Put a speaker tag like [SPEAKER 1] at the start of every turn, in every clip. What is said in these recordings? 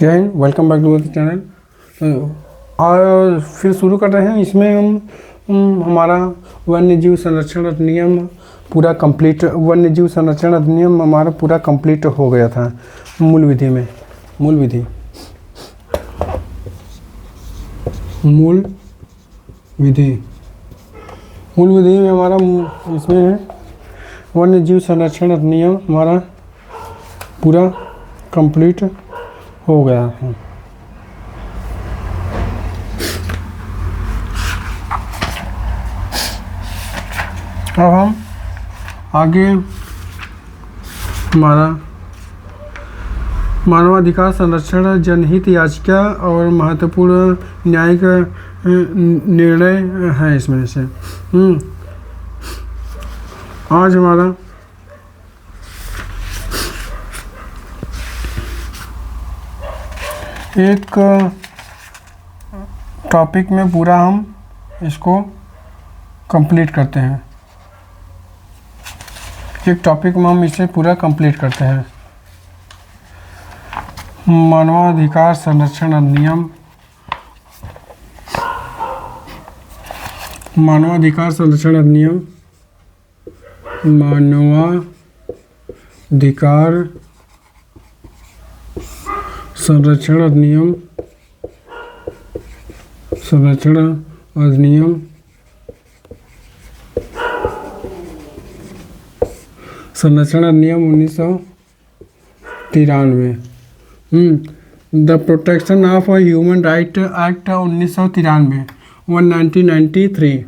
[SPEAKER 1] जय Hind, welcome back to the channel. और फिर शुरू कर रहे हैं। इसमें हम हमारा वन्य जीव संरक्षण अधिनियम पूरा कंप्लीट वन्य जीव संरक्षण अधिनियम हमारा पूरा कंप्लीट हो गया था। मूल विधि में मूल विधि में हमारा इसमें है वन्य जीव संरक्षण अधिनियम हमारा पूरा कंप्लीट हो गया है। अब हम आगे हमारा मानवाधिकार संरक्षण जनहित याचिका और महत्वपूर्ण न्यायिक निर्णय है इसमें से। आज हमारा एक टॉपिक में पूरा हम इसको कंप्लीट करते हैं। एक टॉपिक में हम इसे पूरा कंप्लीट करते हैं। मानवाधिकार संरक्षण अधिनियम मानवाधिकार संरक्षण अधिनियम मानवाधिकार संरक्षण अधिनियम संरक्षण अधिनियम संरक्षण अधिनियम 1993। The protection of human right act 1993 1993।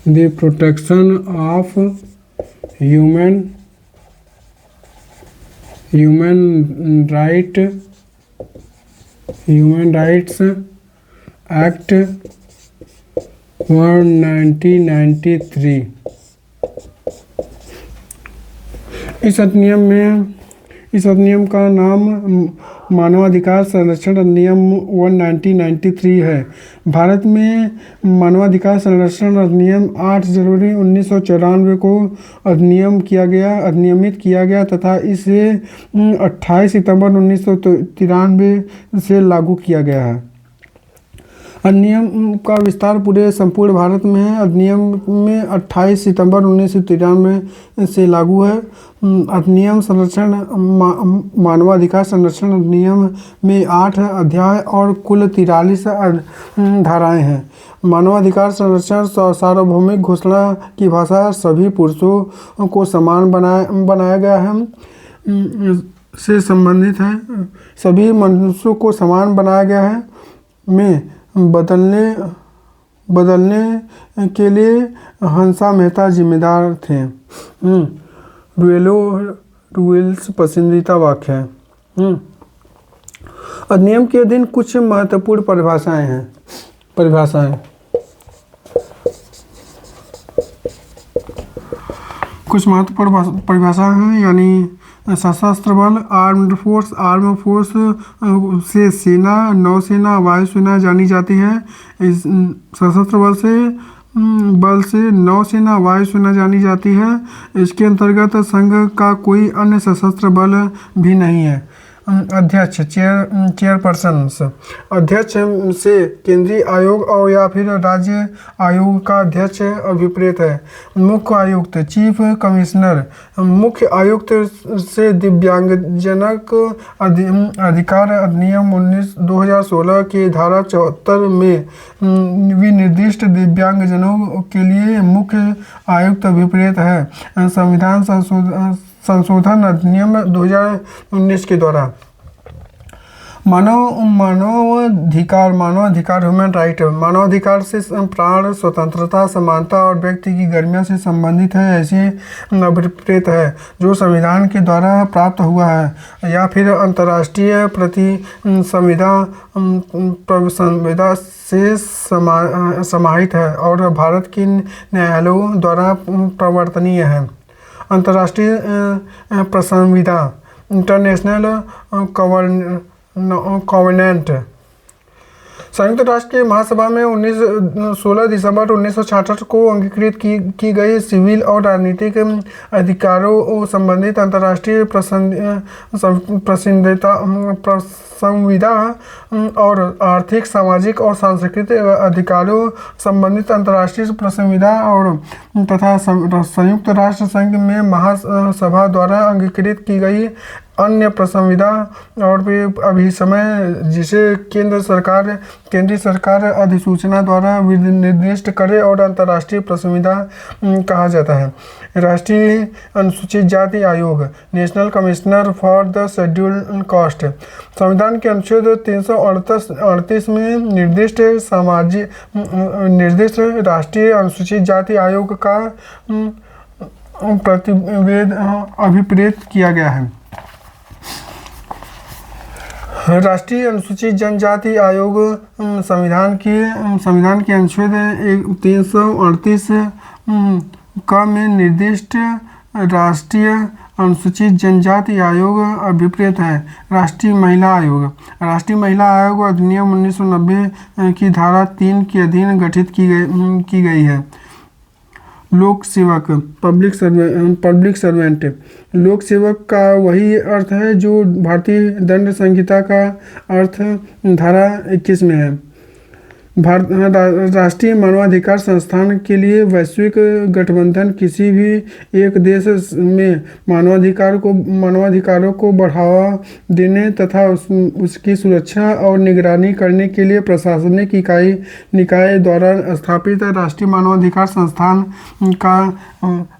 [SPEAKER 1] The protection of human rights Act 1993। इस अधिनियम का नाम मानवाधिकार संरक्षण अधिनियम 1993 है। भारत में मानवाधिकार संरक्षण अधिनियम 8 जनवरी 1994 को अधिनियमित किया गया तथा इसे 28 सितंबर 1993 से लागू किया गया है। अधिनियम का विस्तार पूरे संपूर्ण भारत में है। अधिनियम में 28 सितंबर 1993 से लागू है। अधिनियम संरक्षण मानवाधिकार संरक्षण अधिनियम में 8 अध्याय और कुल 43 धाराएं हैं। मानवाधिकार संरक्षण सार्वभौमिक घोषणा की भाषा सभी पुरुषों को समान बनाया गया है से संबंधित है। सभी मनुष्यों को समान बनाया गया है में बदलने के लिए हंसा मेहता जिम्मेदार थे। रुएल्स पसंदीदा वाक्य है। अधिनियम के अधीन कुछ महत्वपूर्ण परिभाषाएं कुछ महत्वपूर्ण परिभाषाएं हैं, यानी सशस्त्र बल आर्म फोर्स से सेना, नौसेना, वायुसेना जानी जाती है। इस सशस्त्र बल से नौसेना, वायुसेना जानी जाती है। इसके अंतर्गत संघ का कोई अन्य सशस्त्र बल भी नहीं है। अध्यक्ष चेयरपर्सन अध्यक्ष से केंद्रीय आयोग और या फिर राज्य आयोग का अध्यक्ष अभिप्रेत है। मुख्य आयुक्त चीफ कमिश्नर मुख्य आयुक्त से दिव्यांगजनक अधिकार अधिनियम 2016 के धारा 74 में विनिर्दिष्ट दिव्यांगजनों के लिए मुख्य आयुक्त अभिप्रेत है। संविधान संशोधन अधिनियम 2019 के द्वारा मानवाधिकार ह्यूमन राइट मानवाधिकार से प्राण, स्वतंत्रता, समानता और व्यक्ति की गरिमा से संबंधित है। ऐसे अभिप्रेत है जो संविधान के द्वारा प्राप्त हुआ है या फिर अंतर्राष्ट्रीय संविदा से समाहित है और भारत के न्यायालयों द्वारा प्रवर्तनीय है। अंतर्राष्ट्रीय संविदा इंटरनेशनल कॉवेनेंट संयुक्त राष्ट्र की महासभा में 16 दिसंबर 1966 को अंगीकृत की गई सिविल और राजनीतिक अधिकारों संबंधित अंतर्राष्ट्रीय संविदा और आर्थिक, सामाजिक और सांस्कृतिक अधिकारों संबंधित अंतर्राष्ट्रीय संविदा और तथा संयुक्त राष्ट्र संघ में महासभा द्वारा अंगीकृत की गई अन्य प्रसंविदा और भी अभी समय जिसे केंद्रीय सरकार अधिसूचना द्वारा निर्दिष्ट करे और अंतर्राष्ट्रीय प्रसंविदा कहा जाता है। राष्ट्रीय अनुसूचित जाति आयोग, national commissioner for the scheduled caste, संविधान के अनुच्छेद 338 में निर्दिष्ट राष्ट्रीय अनुसूचित जाति आयोग का प्रतिवेद अभिप्रेत किया गया है। राष्ट्रीय अनुसूचित जनजाति आयोग संविधान के अनुच्छेद 338 का में निर्दिष्ट राष्ट्रीय अनुसूचित जनजाति आयोग अभिप्रेत है। राष्ट्रीय महिला आयोग अधिनियम 1990 की धारा 3 के अधीन गठित की गई है। लोक सेवक, पब्लिक सर्वेंट, लोक सेवक का वही अर्थ है जो भारतीय दंड संहिता का अर्थ धारा 21 में है। राष्ट्रीय मानवाधिकार संस्थान के लिए वैश्विक गठबंधन किसी भी एक देश में मानवाधिकारों को बढ़ावा देने तथा उसकी सुरक्षा और निगरानी करने के लिए प्रशासनिक निकाय द्वारा स्थापित राष्ट्रीय मानवाधिकार संस्थान का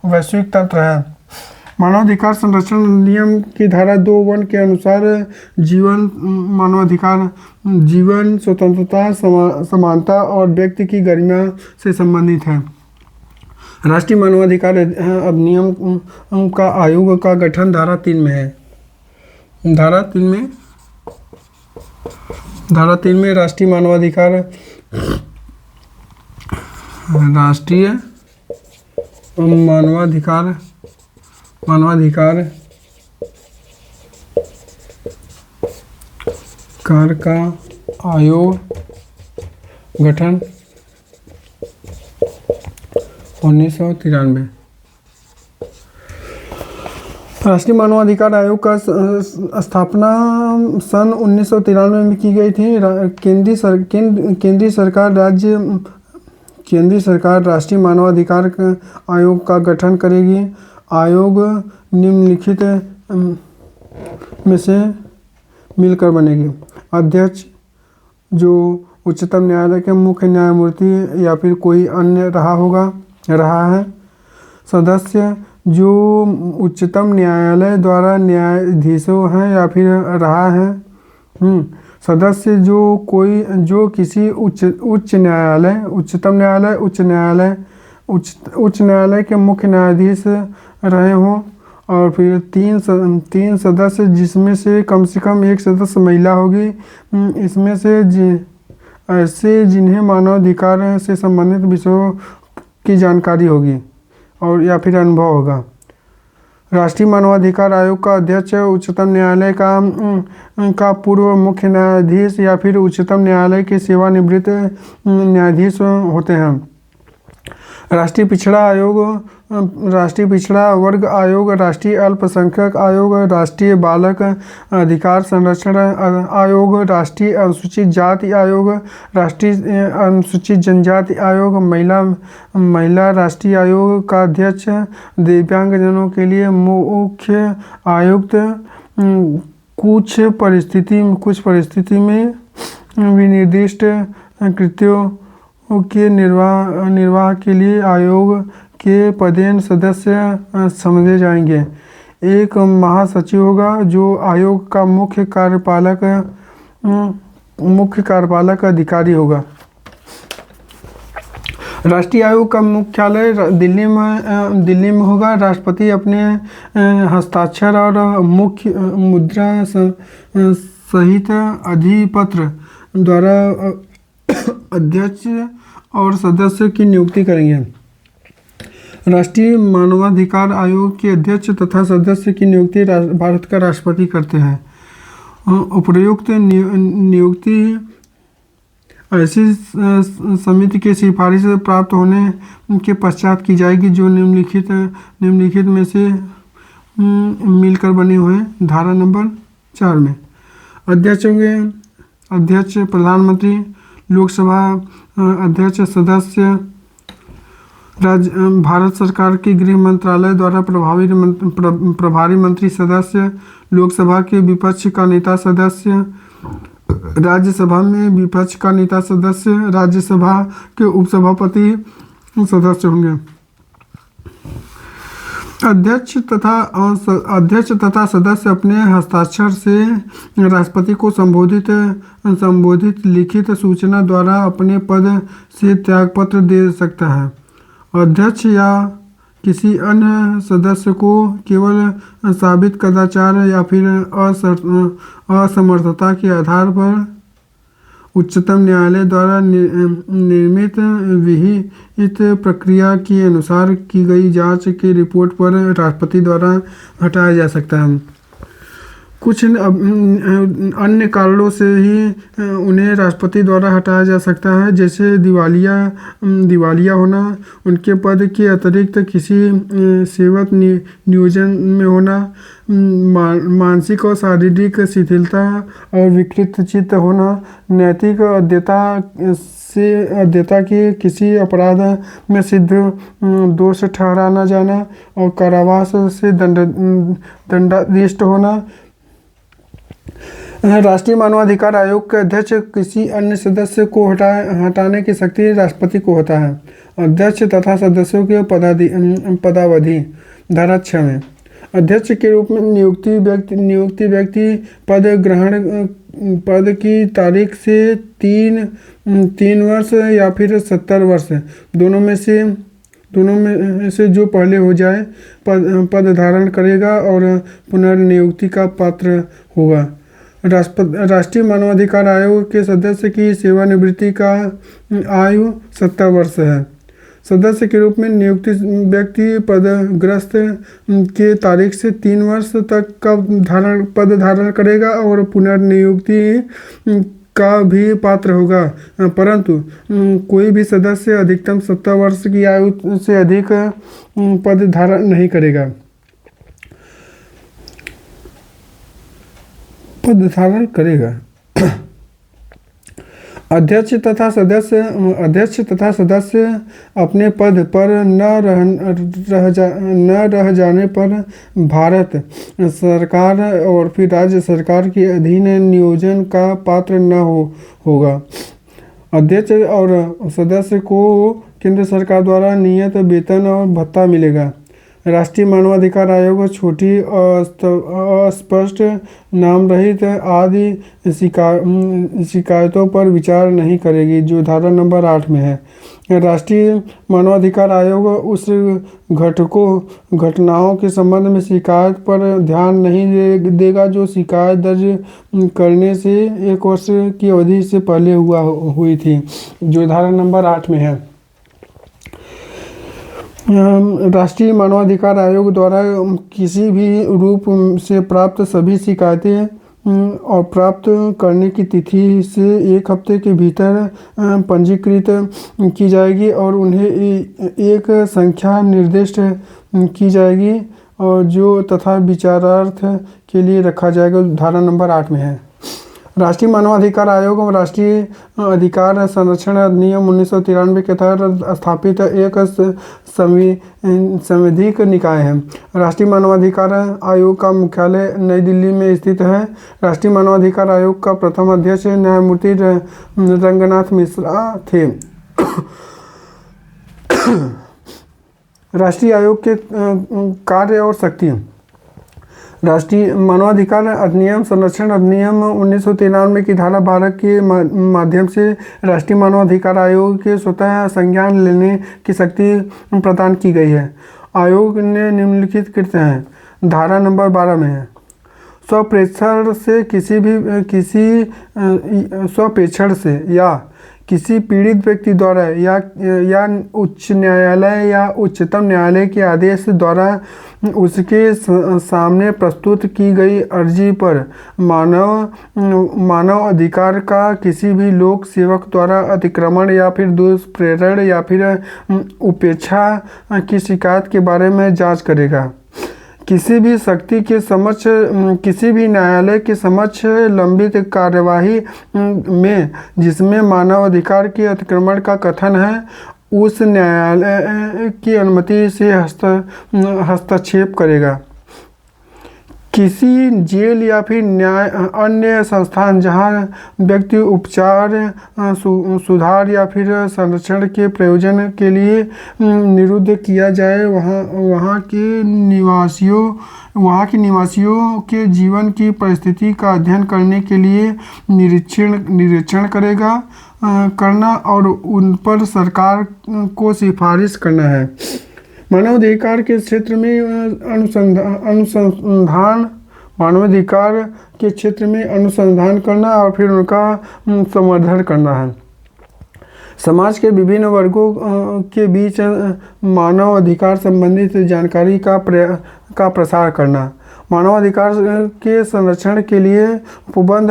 [SPEAKER 1] वैश्विक तंत्र है। मानवाधिकार संरक्षण नियम की धारा 2(1) के अनुसार जीवन, स्वतंत्रता, समानता और व्यक्ति की गरिमा से संबंधित है। राष्ट्रीय मानवाधिकार अधिनियम का आयोग का गठन धारा 3 में है। धारा 3 में राष्ट्रीय मानवाधिकार कार का आयोग गठन 1993। राष्ट्रीय मानवाधिकार आयोग का स्थापना सन 1993 में की गई थी। केंद्रीय सरकार राष्ट्रीय मानवाधिकार आयोग का गठन करेगी। आयोग निम्नलिखित में से मिलकर बनेगी। अध्यक्ष जो उच्चतम न्यायालय के मुख्य न्यायमूर्ति या फिर कोई अन्य रहा है। सदस्य जो उच्चतम न्यायालय द्वारा न्यायाधीशों हैं या फिर रहा है। सदस्य जो किसी उच्च न्यायालय, उच्चतम न्यायालय, उच्च न्यायालय के मुख्य न्यायाधीश रहे हों। और फिर तीन सदस्य जिसमें से कम एक सदस्य महिला होगी। इसमें से ऐसे जिन्हें मानवाधिकार से संबंधित विषयों की जानकारी होगी और या फिर अनुभव होगा। राष्ट्रीय मानवाधिकार आयोग का अध्यक्ष उच्चतम न्यायालय का पूर्व मुख्य न्यायाधीश या फिर उच्चतम न्यायालय के सेवानिवृत्त न्यायाधीश होते हैं। राष्ट्रीय पिछड़ा वर्ग आयोग, राष्ट्रीय अल्पसंख्यक आयोग, राष्ट्रीय बालक अधिकार संरक्षण आयोग, राष्ट्रीय अनुसूचित जाति आयोग, राष्ट्रीय अनुसूचित जनजाति आयोग, महिला राष्ट्रीय आयोग का अध्यक्ष, दिव्यांगजनों के लिए मुख्य आयुक्त, कुछ परिस्थिति में विनिर्दिष्ट कृत्यों के निर्वाह के लिए आयोग के पदेन सदस्य समझे जाएंगे। एक महासचिव होगा जो आयोग का मुख्य कार्यपालक अधिकारी होगा। राष्ट्रीय आयोग का मुख्यालय दिल्ली में होगा। राष्ट्रपति अपने हस्ताक्षर और मुख्य मुद्रा सहित अधिपत्र द्वारा अध्यक्ष और सदस्य की नियुक्ति करेंगे। राष्ट्रीय मानवाधिकार आयोग के अध्यक्ष तथा सदस्य की नियुक्ति भारत का राष्ट्रपति करते हैं। उपर्युक्त नियुक्ति ऐसी समिति की सिफारिश प्राप्त होने के पश्चात की जाएगी, जो निम्नलिखित में से मिलकर बने हुए हैं। धारा नंबर 4 में अध्यक्ष होंगे अध्यक्ष प्रधानमंत्री, लोकसभा अध्यक्ष सदस्य, भारत सरकार के गृह मंत्रालय द्वारा प्रभारी मंत्री सदस्य, लोकसभा के विपक्ष का नेता सदस्य, राज्यसभा में विपक्ष का नेता सदस्य, राज्यसभा के उपसभापति सदस्य होंगे। अध्यक्ष तथा सदस्य अपने हस्ताक्षर से राष्ट्रपति को संबोधित लिखित सूचना द्वारा अपने पद से त्यागपत्र दे सकता है। अध्यक्ष या किसी अन्य सदस्य को केवल साबित कदाचार या फिर असमर्थता के आधार पर उच्चतम न्यायालय द्वारा निर्मित विहित प्रक्रिया के अनुसार की गई जांच की रिपोर्ट पर राष्ट्रपति द्वारा हटाया जा सकता है। कुछ अन्य कारणों से ही उन्हें राष्ट्रपति द्वारा हटाया जा सकता है, जैसे दिवालिया होना, उनके पद के अतिरिक्त किसी सेवक नियोजन में होना, मानसिक और शारीरिक शिथिलता और विकृत चित्त होना, नैतिक अद्यता के किसी अपराध में सिद्ध दोष ठहराना जाना और कारावास से दंडादेश होना। राष्ट्रीय मानवाधिकार आयोग के अध्यक्ष किसी अन्य सदस्य को हटाने की शक्ति राष्ट्रपति को होता है। अध्यक्ष तथा सदस्यों के पदावधि धारा 6 में अध्यक्ष के रूप में नियुक्ति व्यक्ति पद की तारीख से 3 वर्ष या फिर 70 वर्ष दोनों में से जो पहले हो जाए पद धारण करेगा और पुनर्नियुक्ति का पात्र होगा। राष्ट्रीय मानवाधिकार आयोग के सदस्य की सेवानिवृत्ति का आयु 70 वर्ष है। सदस्य के रूप में नियुक्त व्यक्ति पदग्रस्त के तारीख से 3 वर्ष तक का पद धारण करेगा और पुनर्नियुक्ति का भी पात्र होगा, परंतु कोई भी सदस्य अधिकतम 70 वर्ष की आयु से अधिक पद धारण नहीं करेगा। अध्यक्ष तथा सदस्य अपने पद पर न रह जाने पर भारत सरकार और फिर राज्य सरकार के अधीन नियोजन का पात्र न होगा। अध्यक्ष और सदस्य को केंद्र सरकार द्वारा नियत वेतन और भत्ता मिलेगा। राष्ट्रीय मानवाधिकार आयोग छोटी अस्पष्ट नाम रहित आदि शिकायतों पर विचार नहीं करेगी, जो धारा नंबर 8 में है। राष्ट्रीय मानवाधिकार आयोग उस घटनाओं के संबंध में शिकायत पर ध्यान नहीं देगा जो शिकायत दर्ज करने से 1 वर्ष की अवधि से पहले हुई थी, जो धारा नंबर 8 में है। राष्ट्रीय मानवाधिकार आयोग द्वारा किसी भी रूप से प्राप्त सभी शिकायतें और प्राप्त करने की तिथि से 1 हफ्ते के भीतर पंजीकृत की जाएगी और उन्हें एक संख्या निर्दिष्ट की जाएगी और जो तथा विचारार्थ के लिए रखा जाएगा, धारा नंबर 8 में है। राष्ट्रीय मानवाधिकार आयोग और राष्ट्रीय अधिकार संरक्षण अधिनियम 1993 के तहत स्थापित एक संवैधानिक निकाय है। राष्ट्रीय मानवाधिकार आयोग का मुख्यालय नई दिल्ली में स्थित है। राष्ट्रीय मानवाधिकार आयोग का प्रथम अध्यक्ष न्यायमूर्ति रंगनाथ मिश्रा थे। राष्ट्रीय आयोग के कार्य और शक्ति। राष्ट्रीय मानवाधिकार अधिनियम संरक्षण अधिनियम 1993 की धारा 12 के माध्यम से राष्ट्रीय मानवाधिकार आयोग के स्वतः संज्ञान लेने की शक्ति प्रदान की गई है। आयोग ने निम्नलिखित कृत्य हैं, धारा नंबर 12 में है। स्वप्रेक्षण से या किसी पीड़ित व्यक्ति द्वारा या उच्च न्यायालय या उच्चतम न्यायालय के आदेश द्वारा उसके सामने प्रस्तुत की गई अर्जी पर मानव अधिकार का किसी भी लोक सेवक द्वारा अतिक्रमण या फिर दुष्प्रेरण या फिर उपेक्षा की शिकायत के बारे में जांच करेगा। किसी भी शक्ति के समक्ष किसी भी न्यायालय के समक्ष लंबित कार्यवाही में जिसमें मानव अधिकार के अतिक्रमण का कथन है, उस न्यायालय की अनुमति से हस्तक्षेप करेगा। किसी जेल या फिर अन्य संस्थान जहां व्यक्ति उपचार, सुधार या फिर संरक्षण के प्रयोजन के लिए निरुद्ध किया जाए, वहां के निवासियों के जीवन की परिस्थिति का अध्ययन करने के लिए निरीक्षण करना और उन पर सरकार को सिफारिश करना है। मानवाधिकार के क्षेत्र में अनुसंधान करना और फिर उनका संवर्धन करना है। समाज के विभिन्न वर्गों के बीच मानव अधिकार संबंधित जानकारी का प्रसार करना। मानवाधिकार के संरक्षण के लिए उपबद्ध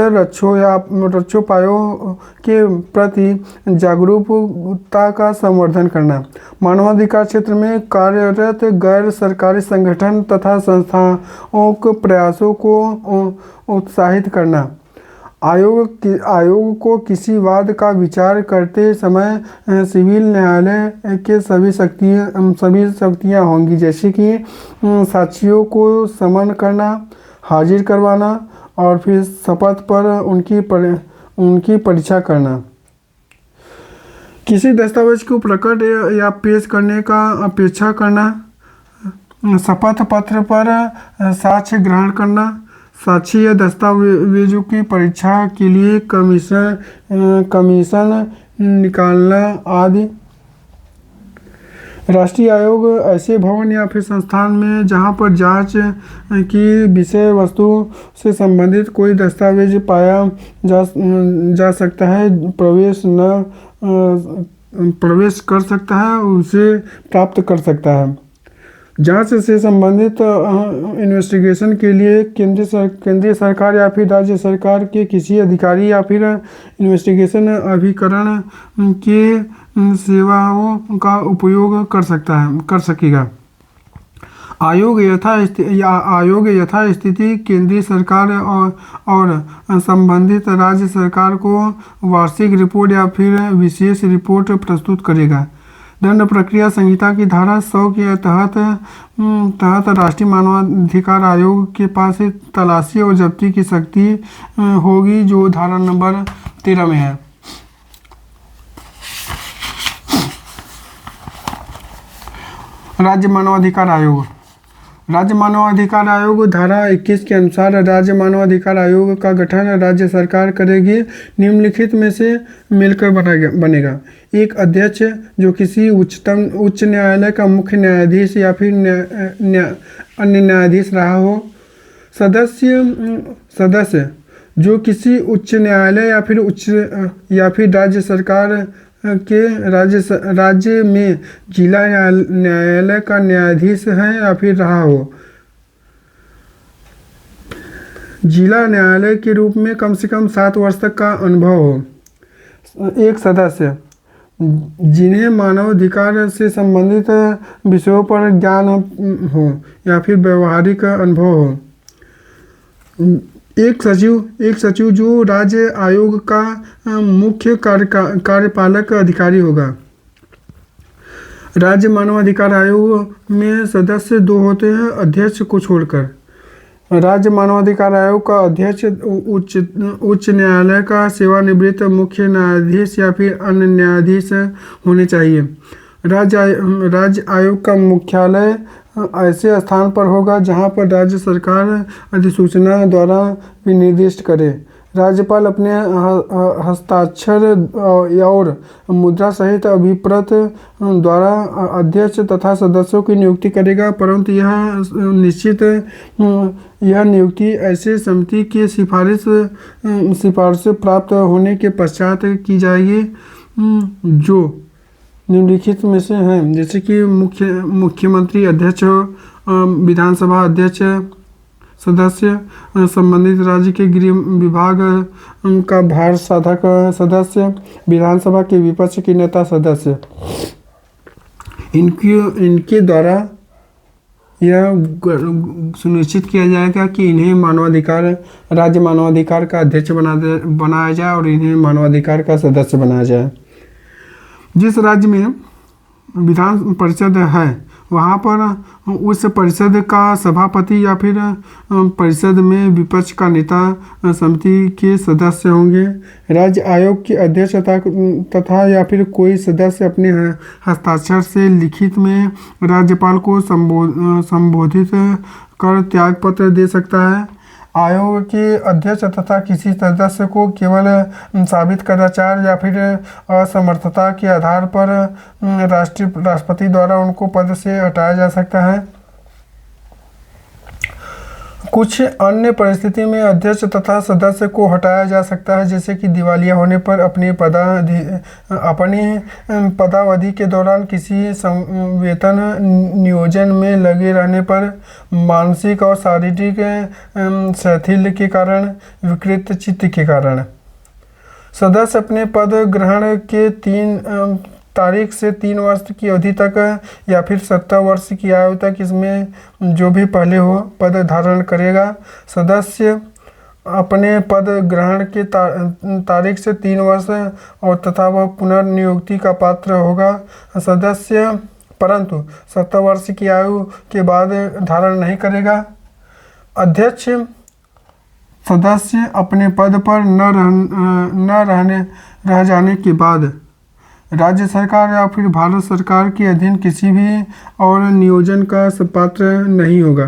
[SPEAKER 1] रक्षोपायों के प्रति जागरूकता का संवर्धन करना। मानवाधिकार क्षेत्र में कार्यरत गैर सरकारी संगठन तथा संस्थाओं के प्रयासों को उत्साहित करना। आयोग को किसी वाद का विचार करते समय सिविल न्यायालय के सभी शक्तियाँ होंगी, जैसे कि साक्षियों को समन करना, हाजिर करवाना और फिर शपथ पर उनकी परीक्षा करना। किसी दस्तावेज को प्रकट या पेश करने का अपेक्षा करना, शपथ पत्र पर साक्ष्य ग्रहण करना, साक्षी या दस्तावेजों की परीक्षा के लिए कमीशन निकालना आदि। राष्ट्रीय आयोग ऐसे भवन या फिर संस्थान में जहां पर जांच की विषय वस्तु से संबंधित कोई दस्तावेज पाया जा सकता है, प्रवेश कर सकता है, उसे प्राप्त कर सकता है। जांच से संबंधित इन्वेस्टिगेशन के लिए केंद्रीय सरकार या फिर राज्य सरकार के किसी अधिकारी या फिर इन्वेस्टिगेशन अभिकरण के सेवाओं का उपयोग कर सकेगा। आयोग यथास्थिति केंद्रीय सरकार और संबंधित राज्य सरकार को वार्षिक रिपोर्ट या फिर विशेष रिपोर्ट प्रस्तुत करेगा। दंड प्रक्रिया संहिता की धारा 100 के तहत राष्ट्रीय मानवाधिकार आयोग के पास तलाशी और जब्ती की शक्ति होगी, जो धारा नंबर 13 में है। राज्य मानवाधिकार आयोग धारा 21 के अनुसार राज्य मानवाधिकार आयोग का गठन राज्य सरकार करेगी। निम्नलिखित में से मिलकर बनेगा। एक अध्यक्ष जो किसी उच्च न्यायालय का मुख्य न्यायाधीश या फिर अन्य न्यायाधीश रहा हो। सदस्य जो किसी उच्च न्यायालय या फिर राज्य सरकार के राज्य में जिला न्यायालय का न्यायाधीश है या फिर रहा हो। जिला न्यायालय के रूप में कम से कम 7 वर्ष तक का अनुभव हो। एक सदस्य जिन्हें मानवाधिकार से संबंधित विषयों पर ज्ञान हो या फिर व्यवहारिक अनुभव हो। एक सचिव जो राज्य आयोग का मुख्य कार्यपालक अधिकारी होगा। राज्य मानवाधिकार आयोग में सदस्य 2 होते हैं, अध्यक्ष को छोड़कर। राज्य मानवाधिकार आयोग का अध्यक्ष उच्च न्यायालय का सेवानिवृत्त मुख्य न्यायाधीश या फिर अन्य न्यायाधीश होने चाहिए। राज्य आयोग का मुख्यालय ऐसे स्थान पर होगा जहां पर राज्य सरकार अधिसूचना द्वारा विनिर्दिष्ट करे। राज्यपाल अपने हस्ताक्षर और मुद्रा सहित अभिप्रत द्वारा अध्यक्ष तथा सदस्यों की नियुक्ति करेगा, परंतु यह नियुक्ति ऐसे समिति के सिफारिश प्राप्त होने के पश्चात की जाएगी जो निम्नलिखित में से हैं, जैसे कि मुख्यमंत्री अध्यक्ष, विधानसभा अध्यक्ष, सदस्य, संबंधित राज्य के गृह विभाग का भार साधक सदस्य, विधानसभा के विपक्ष के नेता सदस्य। इनके द्वारा यह सुनिश्चित किया जाएगा कि इन्हें मानवाधिकार राज्य मानवाधिकार का अध्यक्ष बनाया जाए और इन्हें मानवाधिकार का सदस्य बनाया जाए। जिस राज्य में विधान परिषद है वहाँ पर उस परिषद का सभापति या फिर परिषद में विपक्ष का नेता समिति के सदस्य होंगे। राज्य आयोग के अध्यक्ष तथा या फिर कोई सदस्य अपने हस्ताक्षर से लिखित में राज्यपाल को संबोधित कर त्यागपत्र दे सकता है। आयोग के अध्यक्ष तथा किसी सदस्य को केवल साबित कदाचार या फिर असमर्थता के आधार पर राष्ट्रपति द्वारा उनको पद से हटाया जा सकता है। कुछ अन्य परिस्थिति में अध्यक्ष तथा सदस्य को हटाया जा सकता है, जैसे कि दिवालिया होने पर अपनी पदावधि के दौरान किसी वेतन नियोजन में लगे रहने पर, मानसिक और शारीरिक शैथिल्य के कारण, विकृत चित्त के कारण। सदस्य अपने पद ग्रहण के 3 तारीख से 3 वर्ष की अवधि तक या फिर 70 वर्ष की आयु तक इसमें जो भी पहले हो पद धारण करेगा। सदस्य अपने पद ग्रहण के तारीख से 3 वर्ष और तथा वह पुनर्नियुक्ति का पात्र होगा सदस्य, परंतु 70 वर्ष की आयु के बाद धारण नहीं करेगा। अध्यक्ष सदस्य अपने पद पर न रह जाने के बाद राज्य सरकार या फिर भारत सरकार के अधीन किसी भी और नियोजन का पात्र नहीं होगा।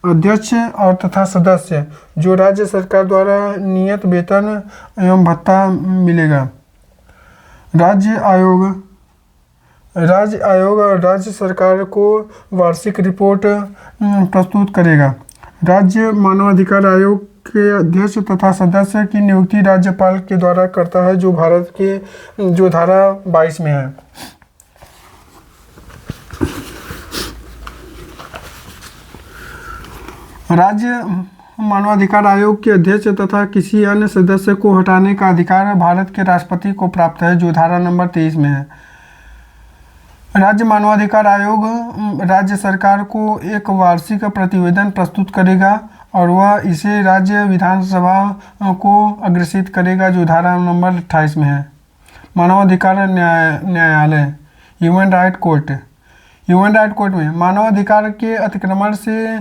[SPEAKER 1] अध्यक्ष और तथा सदस्य जो राज्य सरकार द्वारा नियत वेतन एवं भत्ता मिलेगा। राज्य आयोग और राज्य सरकार को वार्षिक रिपोर्ट प्रस्तुत करेगा। राज्य मानवाधिकार आयोग के अध्यक्ष तथा सदस्य की नियुक्ति राज्यपाल के द्वारा करता है, जो भारत के जो धारा 22 में है। राज्य मानवाधिकार आयोग के अध्यक्ष तथा किसी अन्य सदस्य को हटाने का अधिकार भारत के राष्ट्रपति को प्राप्त है, जो धारा नंबर 23 में है। राज्य मानवाधिकार आयोग राज्य सरकार को एक वार्षिक प्रतिवेदन प्रस्तुत करेगा और वह इसे राज्य विधानसभा को अग्रेसित करेगा, जो धारा नंबर 28 में है। मानवाधिकार न्यायालय ह्यूमन राइट कोर्ट में मानवाधिकार के अतिक्रमण से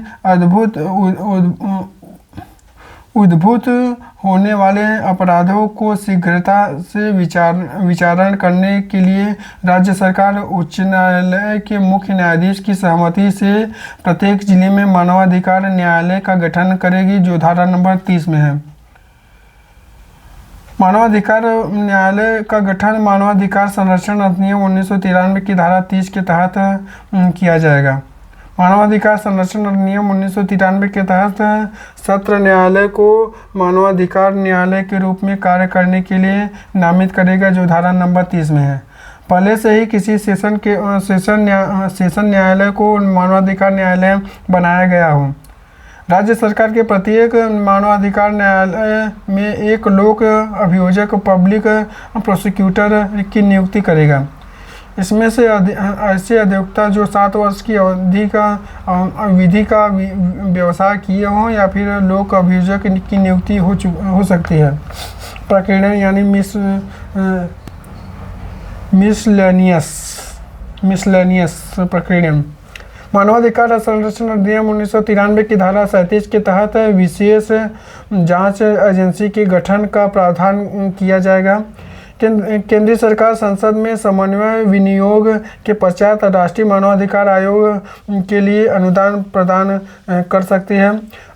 [SPEAKER 1] उद्भूत होने वाले अपराधों को शीघ्रता से विचारण करने के लिए राज्य सरकार उच्च न्यायालय के मुख्य न्यायाधीश की सहमति से प्रत्येक जिले में मानवाधिकार न्यायालय का गठन करेगी, जो धारा नंबर 30 में है। मानवाधिकार न्यायालय का गठन मानवाधिकार संरक्षण अधिनियम 1993 की धारा 30 के तहत किया जाएगा। मानवाधिकार संरक्षण अधिनियम 1993 के तहत सत्र न्यायालय को मानवाधिकार न्यायालय के रूप में कार्य करने के लिए नामित करेगा, जो धारा नंबर 30 में है। पहले से ही किसी सेशन न्यायालय को मानवाधिकार न्यायालय बनाया गया हो। राज्य सरकार के प्रत्येक मानवाधिकार न्यायालय में एक लोक अभियोजक पब्लिक प्रोसिक्यूटर की नियुक्ति करेगा। इसमें से ऐसे अधिवक्ता जो 7 वर्ष की अवधि का विधि का व्यवसाय किए हों या फिर लोक अभियोजक की नियुक्ति हो सकती है। प्रकीर्णन यानी मिसलेनियस प्रकीर्णन। मानवाधिकार संरक्षण अधिनियम 1993 की धारा 37 के तहत विशेष जांच एजेंसी के गठन का प्रावधान किया जाएगा। केंद्रीय सरकार संसद में समन्वय विनियोग के पश्चात राष्ट्रीय मानवाधिकार आयोग के लिए अनुदान प्रदान कर सकती है।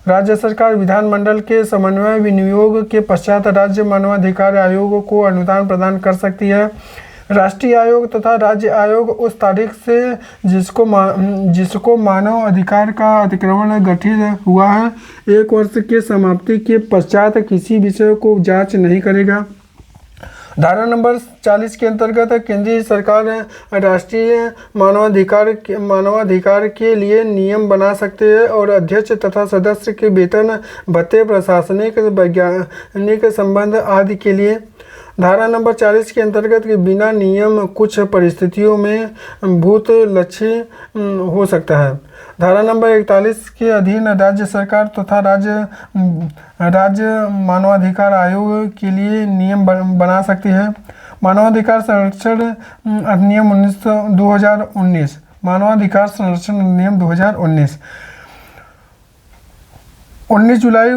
[SPEAKER 1] राज्य सरकार विधानमंडल के समन्वय विनियोग के पश्चात राज्य मानवाधिकार आयोग को अनुदान प्रदान कर सकती है। राष्ट्रीय आयोग तथा राज्य आयोग उस तारीख से जिसको मानव अधिकार का अतिक्रमण गठित हुआ है 1 वर्ष के समाप्ति के पश्चात किसी विषय को जांच नहीं करेगा। धारा नंबर 40 के अंतर्गत केंद्रीय सरकार राष्ट्रीय मानवाधिकार के लिए नियम बना सकते हैं और अध्यक्ष तथा सदस्य के वेतन, भत्ते, प्रशासनिक, वैज्ञानिक संबंध आदि के लिए। धारा नंबर 40 के अंतर्गत बिना नियम कुछ परिस्थितियों में भूत लक्ष्य हो सकता है। धारा नंबर 41 के अधीन राज्य सरकार तथा राज्य मानवाधिकार आयोग के लिए नियम बना सकती है। मानवाधिकार संरक्षण अधिनियम 2019, मानवाधिकार संरक्षण अधिनियम 2019 19 जुलाई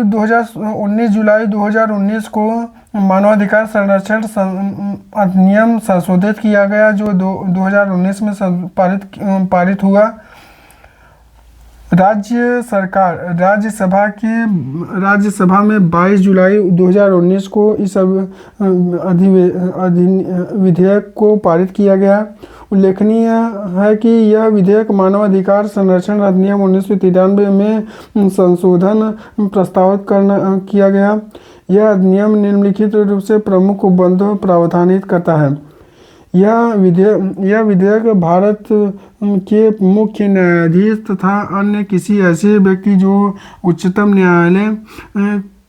[SPEAKER 1] 2019 को मानवाधिकार संरक्षण अधिनियम संशोधित किया गया, जो 2019 में पारित हुआ। राज्यसभा में 22 जुलाई 2019 को इस विधेयक को पारित किया गया। उल्लेखनीय है कि यह विधेयक मानवाधिकार संरक्षण अधिनियम 1993 में संशोधन प्रस्तावित किया गया। यह अधिनियम निम्नलिखित रूप से प्रमुख उपबंधों प्रावधानित करता है। यह विधेयक भारत के मुख्य न्यायाधीश तथा अन्य किसी ऐसे व्यक्ति जो उच्चतम न्यायालय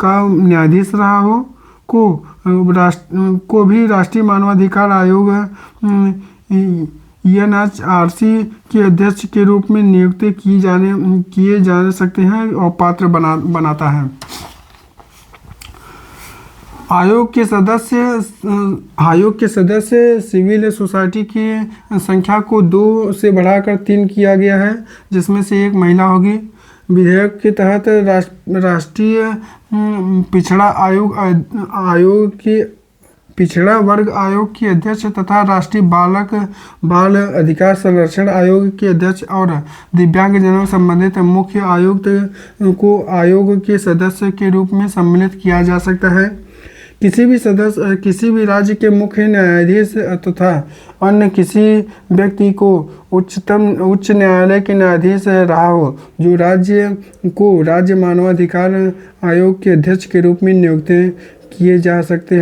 [SPEAKER 1] का न्यायाधीश रहा हो को भी राष्ट्रीय मानवाधिकार आयोग NHRC के अध्यक्ष के रूप में नियुक्त किए जा सकते हैं और पात्र बनाता है। आयोग के सदस्य सिविल सोसाइटी की संख्या को 2 से बढ़ाकर 3 किया गया है, जिसमें से 1 महिला होगी। विधेयक के तहत राष्ट्रीय पिछड़ा वर्ग आयोग के अध्यक्ष तथा राष्ट्रीय बाल अधिकार संरक्षण आयोग के अध्यक्ष और दिव्यांगजनों संबंधित मुख्य आयुक्त को आयोग के सदस्य के रूप में सम्मिलित किया जा सकता है। किसी भी राज्य के मुख्य न्यायाधीश तथा अन्य किसी व्यक्ति को उच्च न्यायालय के न्यायाधीश रहा हो, जो राज्य मानवाधिकार आयोग के अध्यक्ष के रूप में नियुक्त किए जा सकते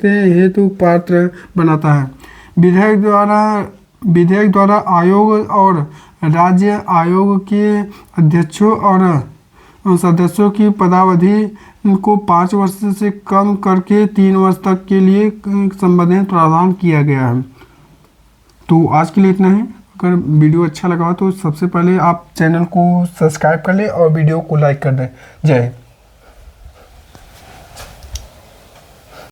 [SPEAKER 1] हैं हेतु पात्र बनाता है। विधेयक द्वारा आयोग और राज्य आयोग के अध्यक्षों और सदस्यों की पदावधि को 5 वर्ष से कम करके 3 वर्ष तक के लिए संबंधित प्रावधान किया गया है। तो आज के लिए इतना ही। अगर वीडियो अच्छा लगा हो तो सबसे पहले आप चैनल को सब्सक्राइब कर लें और वीडियो को लाइक कर दें। जय हिंद।